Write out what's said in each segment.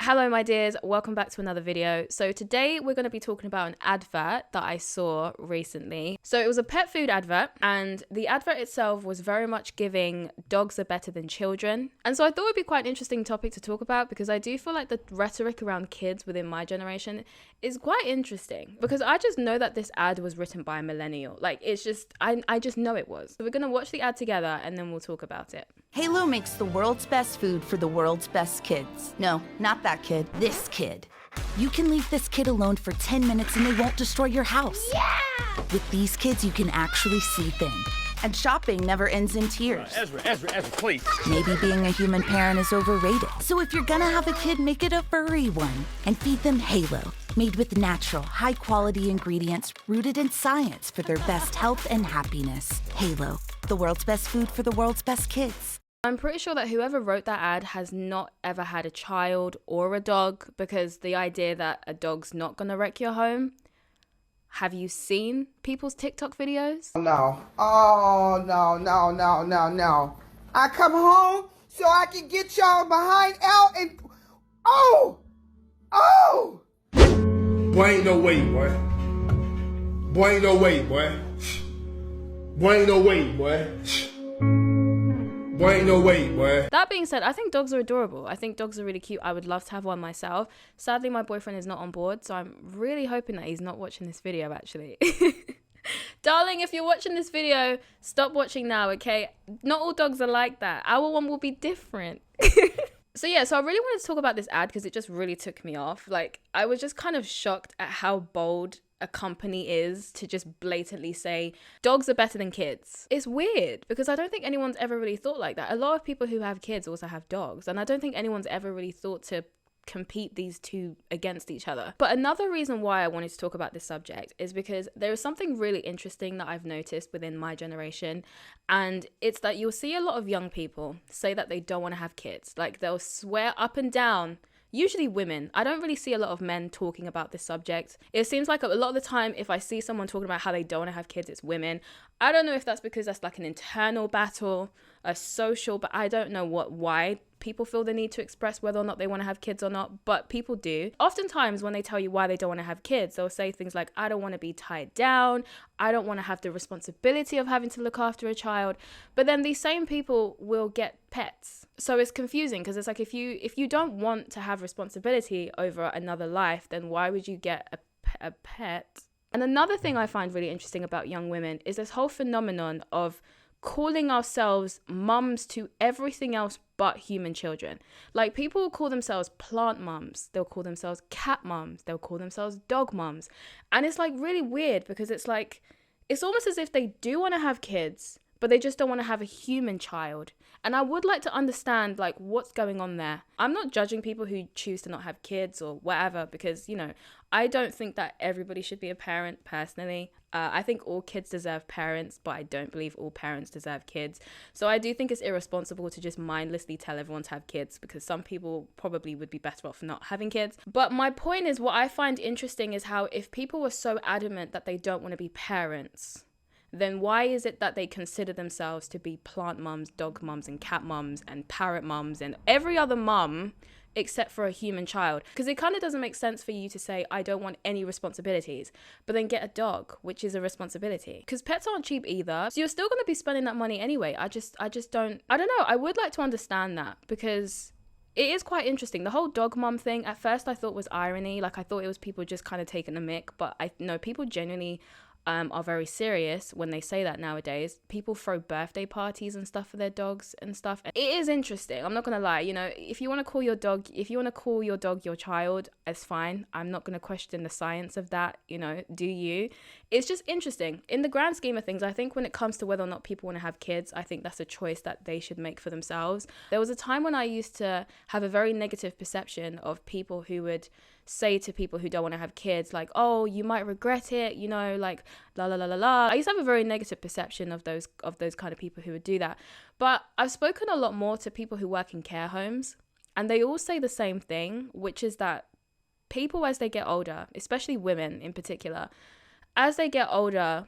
Hello my dears, welcome back to another video. So today we're going to be talking about an advert that I saw recently. So it was a pet food advert, and the advert itself was very much giving dogs are better than children. And so I thought it would be quite an interesting topic to talk about, because I do feel like the rhetoric around kids within my generation is quite interesting, because I just know that this ad was written by a millennial. Like, it's just, I just know it was. So we're going to watch the ad together and then we'll talk about it. Halo makes the world's best food for the world's best kids. No, not that kid, this kid. You can leave this kid alone for 10 minutes and they won't destroy your house. Yeah! With these kids, you can actually sleep in. And shopping never ends in tears. Ezra, please. Maybe being a human parent is overrated. So if you're gonna have a kid, make it a furry one. And feed them Halo, made with natural, high-quality ingredients rooted in science for their best health and happiness. Halo, the world's best food for the world's best kids. I'm pretty sure that whoever wrote that ad has not ever had a child or a dog, because the idea that a dog's not gonna wreck your home. Have you seen people's TikTok videos? No. Oh, no. I come home so I can get y'all behind out and... Oh! Boy, ain't no way, boy. Boy, ain't no way, boy. Boy, ain't no way, boy. Boy, ain't no way, boy. That being said, I think dogs are adorable. I think dogs are really cute. I would love to have one myself. Sadly, my boyfriend is not on board, so I'm really hoping that he's not watching this video, actually. Darling, if you're watching this video, stop watching now, okay? Not all dogs are like that. Our one will be different. So yeah, so I really wanted to talk about this ad because it just really took me off. Like, I was just kind of shocked at how bold a company is to just blatantly say dogs are better than kids. It's weird because I don't think anyone's ever really thought like that. A lot of people who have kids also have dogs, and I don't think anyone's ever really thought to compete these two against each other. But another reason why I wanted to talk about this subject is because there is something really interesting that I've noticed within my generation, and it's that you'll see a lot of young people say that they don't want to have kids. Like, they'll swear up and down. Usually women. I don't really see a lot of men talking about this subject. It seems like a lot of the time, if I see someone talking about how they don't want to have kids, it's women. I don't know if that's because that's like an internal battle, a social, but I don't know why people feel the need to express whether or not they want to have kids or not, but people do. Oftentimes when they tell you why they don't want to have kids, they'll say things like, I don't want to be tied down, I don't want to have the responsibility of having to look after a child. But then these same people will get pets. So it's confusing because it's like, if you don't want to have responsibility over another life, then why would you get a pet? And another thing I find really interesting about young women is this whole phenomenon of calling ourselves mums to everything else but human children. Like, people will call themselves plant mums, they'll call themselves cat mums, they'll call themselves dog mums. And it's like really weird because it's like, it's almost as if they do want to have kids, but they just don't want to have a human child. And I would like to understand, like, what's going on there. I'm not judging people who choose to not have kids or whatever, because, you know, I don't think that everybody should be a parent personally. I think all kids deserve parents, but I don't believe all parents deserve kids. So I do think it's irresponsible to just mindlessly tell everyone to have kids, because some people probably would be better off not having kids. But my point is, what I find interesting is how if people were so adamant that they don't want to be parents, then why is it that they consider themselves to be plant mums, dog mums, and cat mums, and parrot mums, and every other mum except for a human child? Because it kind of doesn't make sense for you to say, I don't want any responsibilities, but then get a dog, which is a responsibility. Because pets aren't cheap either, so you're still going to be spending that money anyway. I don't know. I would like to understand that, because it is quite interesting. The whole dog mum thing, at first I thought was irony. Like, I thought it was people just kind of taking a mick, but I know people genuinely are very serious when they say that nowadays. People throw birthday parties and stuff for their dogs and stuff. It is interesting. I'm not gonna lie. You know, if you want to call your dog your child, it's fine. I'm not gonna question the science of that. You know, do you? It's just interesting. In the grand scheme of things, I think when it comes to whether or not people want to have kids, I think that's a choice that they should make for themselves. There was a time when I used to have a very negative perception of people who would say to people who don't want to have kids, like, oh, you might regret it, you know, like, la la la la la. I used to have a very negative perception of those kind of people who would do that. But I've spoken a lot more to people who work in care homes, and they all say the same thing, which is that people, as they get older, especially women in particular, as they get older,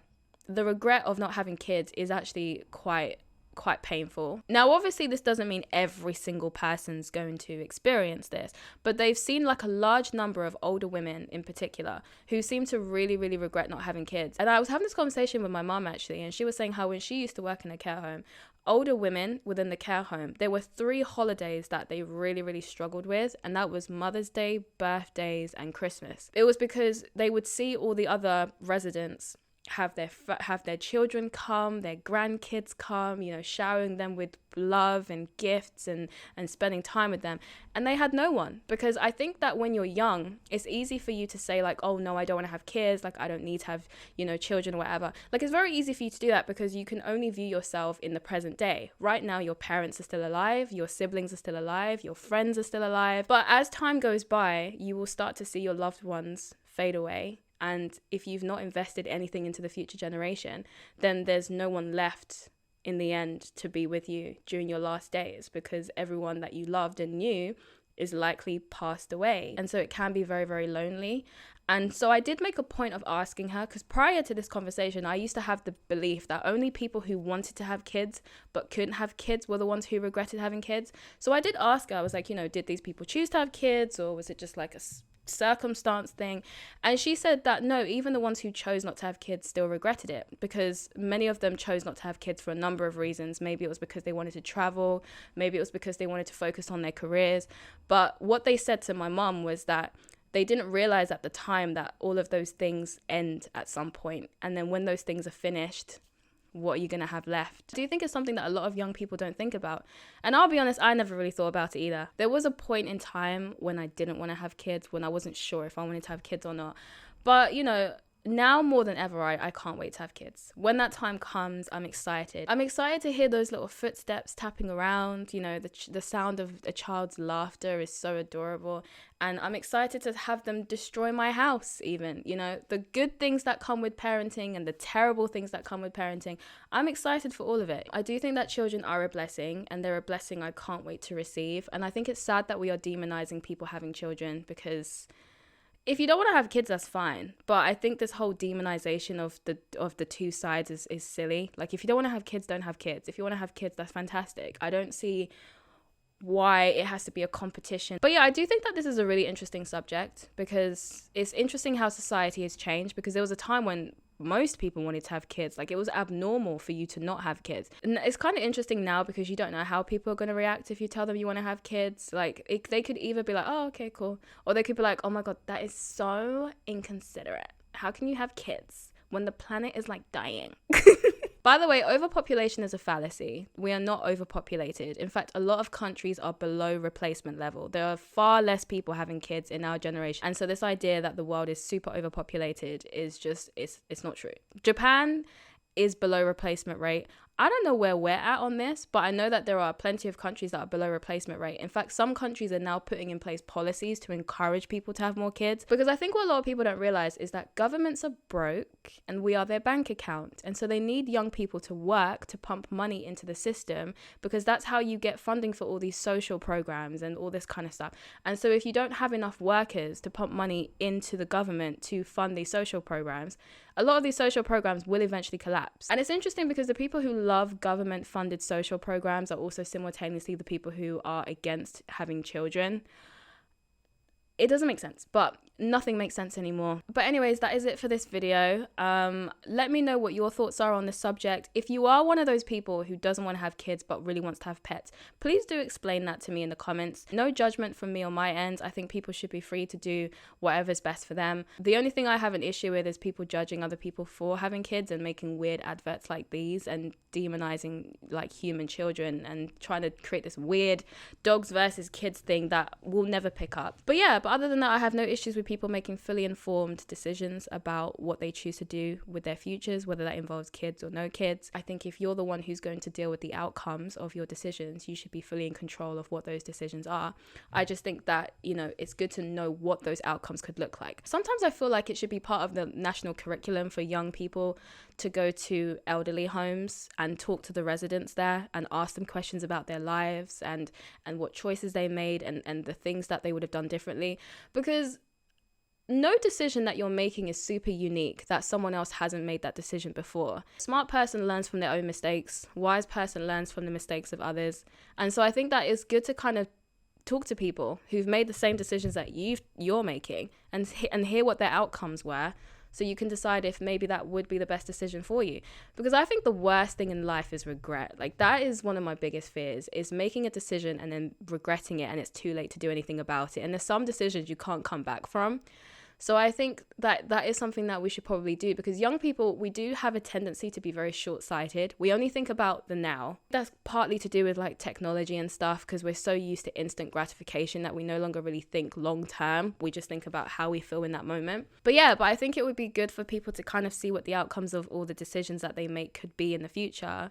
the regret of not having kids is actually quite quite painful. Now, obviously, this doesn't mean every single person's going to experience this, but they've seen like a large number of older women in particular who seem to really, really regret not having kids. And I was having this conversation with my mum actually, and she was saying how when she used to work in a care home, older women within the care home, there were 3 holidays that they really, really struggled with, and that was Mother's Day, birthdays, and Christmas. It was because they would see all the other residents have their children come, their grandkids come, you know, showering them with love and gifts and spending time with them, and they had no one. Because I think that when you're young, it's easy for you to say like, oh no, I don't want to have kids, like I don't need to have, you know, children or whatever. Like it's very easy for you to do that because you can only view yourself in the present day. Right now your parents are still alive, your siblings are still alive, your friends are still alive, but as time goes by, you will start to see your loved ones fade away. And if you've not invested anything into the future generation, then there's no one left in the end to be with you during your last days, because everyone that you loved and knew is likely passed away. And so it can be very, very lonely. And so I did make a point of asking her, because prior to this conversation, I used to have the belief that only people who wanted to have kids but couldn't have kids were the ones who regretted having kids. So I did ask her, I was like, you know, did these people choose to have kids, or was it just like a circumstance thing? And she said that no, even the ones who chose not to have kids still regretted it, because many of them chose not to have kids for a number of reasons. Maybe it was because they wanted to travel, maybe it was because they wanted to focus on their careers. But what they said to my mum was that they didn't realize at the time that all of those things end at some point, and then when those things are finished, what are you going to have left? Do you think it's something that a lot of young people don't think about? And I'll be honest, I never really thought about it either. There was a point in time when I didn't want to have kids, when I wasn't sure if I wanted to have kids or not. But, you know, now more than ever, I can't wait to have kids. When that time comes, I'm excited. I'm excited to hear those little footsteps tapping around. You know, the sound of a child's laughter is so adorable. And I'm excited to have them destroy my house even. You know, the good things that come with parenting and the terrible things that come with parenting. I'm excited for all of it. I do think that children are a blessing, and they're a blessing I can't wait to receive. And I think it's sad that we are demonizing people having children, because if you don't want to have kids, that's fine. But I think this whole demonization of the two sides is silly. Like, if you don't want to have kids, don't have kids. If you want to have kids, that's fantastic. I don't see why it has to be a competition. But yeah, I do think that this is a really interesting subject, because it's interesting how society has changed, because there was a time when most people wanted to have kids. Like, it was abnormal for you to not have kids. And it's kind of interesting now, because you don't know how people are going to react if you tell them you want to have kids. Like, they could either be like, oh, okay, cool. Or they could be like, oh my God, that is so inconsiderate. How can you have kids when the planet is like dying? By the way, overpopulation is a fallacy. We are not overpopulated. In fact, a lot of countries are below replacement level. There are far less people having kids in our generation. And so this idea that the world is super overpopulated is just, it's not true. Japan is below replacement rate. I don't know where we're at on this, but I know that there are plenty of countries that are below replacement rate. In fact, some countries are now putting in place policies to encourage people to have more kids, because I think what a lot of people don't realize is that governments are broke and we are their bank account. And so they need young people to work to pump money into the system, because that's how you get funding for all these social programs and all this kind of stuff. And so if you don't have enough workers to pump money into the government to fund these social programs, a lot of these social programs will eventually collapse. And it's interesting because the people who love government funded social programs are also simultaneously the people who are against having children. It doesn't make sense, but nothing makes sense anymore. But anyways, that is it for this video. Let me know what your thoughts are on this subject. If you are one of those people who doesn't want to have kids but really wants to have pets, please do explain that to me in the comments. No judgment from me on my end. I think people should be free to do whatever's best for them. The only thing I have an issue with is people judging other people for having kids and making weird adverts like these and demonizing like human children and trying to create this weird dogs versus kids thing that will never pick up. But yeah, but other than that, I have no issues with people making fully informed decisions about what they choose to do with their futures, whether that involves kids or no kids. I think if you're the one who's going to deal with the outcomes of your decisions, you should be fully in control of what those decisions are. I just think that, you know, it's good to know what those outcomes could look like. Sometimes I feel like it should be part of the national curriculum for young people to go to elderly homes and talk to the residents there and ask them questions about their lives and what choices they made and the things that they would have done differently. Because no decision that you're making is super unique, that someone else hasn't made that decision before. Smart person learns from their own mistakes. Wise person learns from the mistakes of others. And so I think that it's good to kind of talk to people who've made the same decisions that you're making and hear what their outcomes were, so you can decide if maybe that would be the best decision for you. Because I think the worst thing in life is regret. Like, that is one of my biggest fears, is making a decision and then regretting it and it's too late to do anything about it. And there's some decisions you can't come back from. So I think that is something that we should probably do, because young people, we do have a tendency to be very short-sighted. We only think about the now. That's partly to do with like technology and stuff, because we're so used to instant gratification that we no longer really think long-term. We just think about how we feel in that moment. But I think it would be good for people to kind of see what the outcomes of all the decisions that they make could be in the future,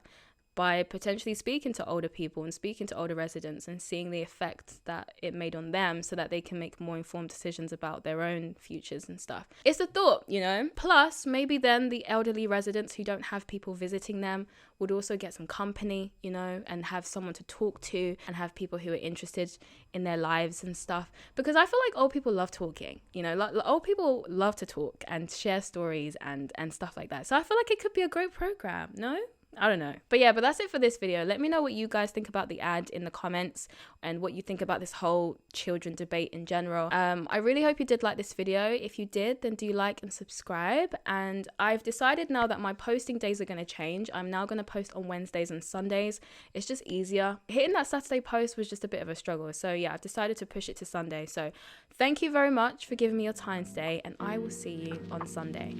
by potentially speaking to older people and speaking to older residents and seeing the effect that it made on them, so that they can make more informed decisions about their own futures and stuff. It's a thought, you know? Plus, maybe then the elderly residents who don't have people visiting them would also get some company, you know, and have someone to talk to and have people who are interested in their lives and stuff. Because I feel like old people love talking, you know, old people love to talk and share stories and stuff like that. So I feel like it could be a great program, no? I don't know. But that's it for this video. Let me know what you guys think about the ad in the comments and what you think about this whole children debate in general. I really hope you did like this video. If you did, then do like and subscribe. And I've decided now that my posting days are going to change. I'm now going to post on Wednesdays and Sundays. It's just easier. Hitting that Saturday post was just a bit of a struggle. So I've decided to push it to Sunday. So thank you very much for giving me your time today, and I will see you on Sunday.